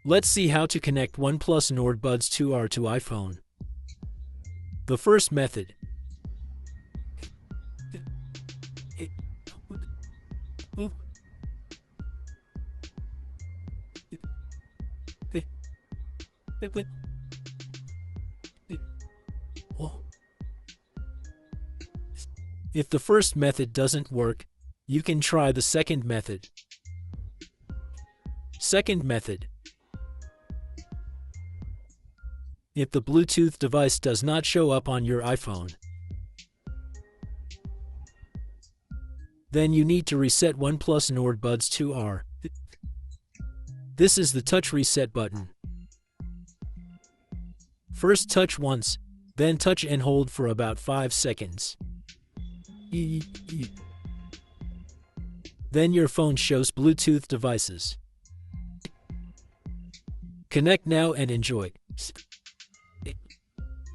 Let's see how to connect OnePlus Nord Buds 2R to iPhone. The first method. If the first method doesn't work, you can try the second method. Second method. If the Bluetooth device does not show up on your iPhone, then you need to reset OnePlus Nord Buds 2R. This is the touch reset button. First touch once, then touch and hold for about 5 seconds. Then your phone shows Bluetooth devices. Connect now and enjoy.